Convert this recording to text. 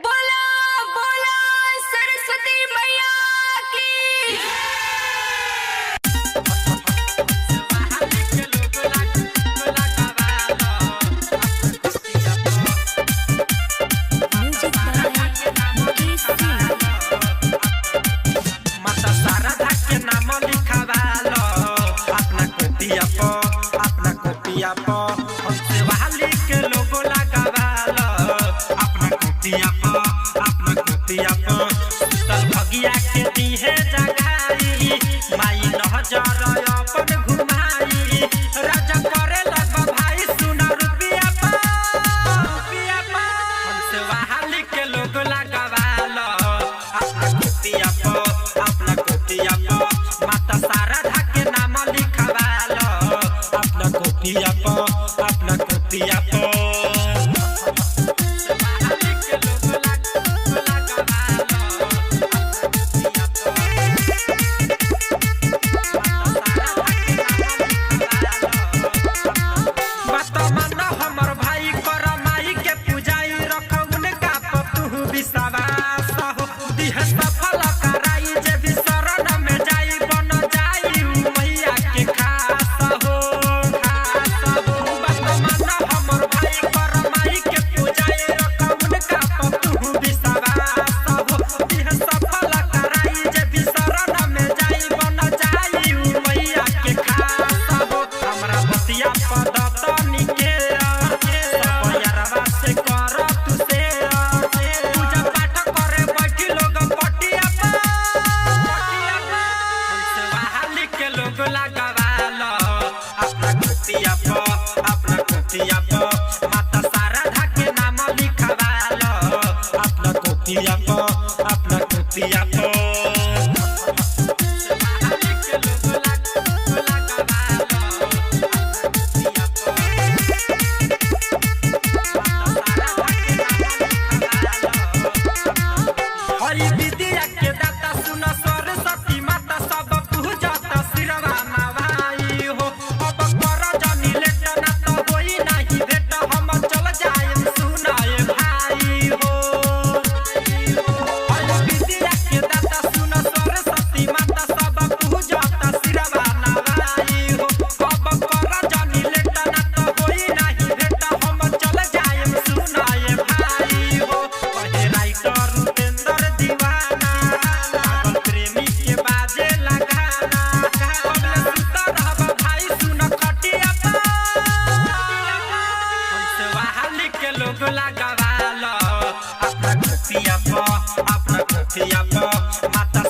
बोला बोला सरस्वती मैया की। माता शारदा के नाम लिखवालो अपना कोपिया प हमसे वाली के लोगो लगावालो अपना कोपिया प तल भगिया के दीहे जगाई माई नहजर अपन घुमाई राजा करे लग भाई सुना रुपिया प हमसे वाली के लोगो लगावालो अपना कोपिया प माता शारदा के नाम लिखवालो अपना कोपिया प हमर भाई कर माई के पूजाई रखउन का तू विश्वास हो दिह सफल कराई जे भी शरण में जाई बन जाई मैया के खास हो हमर भाई कर माई के पूजाई रखउन का तू विश्वास हो दिह सफल कराई जे भी शरण में जाई बन जाई मैया के खास हो हमरा बतिया पदतनी के अपना कोपिया प माता शारदा के नाम लिखवालो अपना कोपिया प हरि विद्या के दाता सुन सरस्वती माता सब पूजत सिरवा नवाई हो अब कर जनी लेट ना तो होई नहीं भेट हम चल जाएम सुनाए भाई हो हरि विद्या के दाता सुन सरस्वती माता सब पूजत सिरवा नवाई हो अब कर जनी लेट ना तो होई नहीं भेट हम चल जाएम सुनाए भाई हो कहे राइटर उपेंद्र दीवाना पागल प्रेमी के बाजे लगाना कबले सुता रहब भाई सुन खटिया प हमसे वाली के लोग लगावालो अपना कोपिया प माता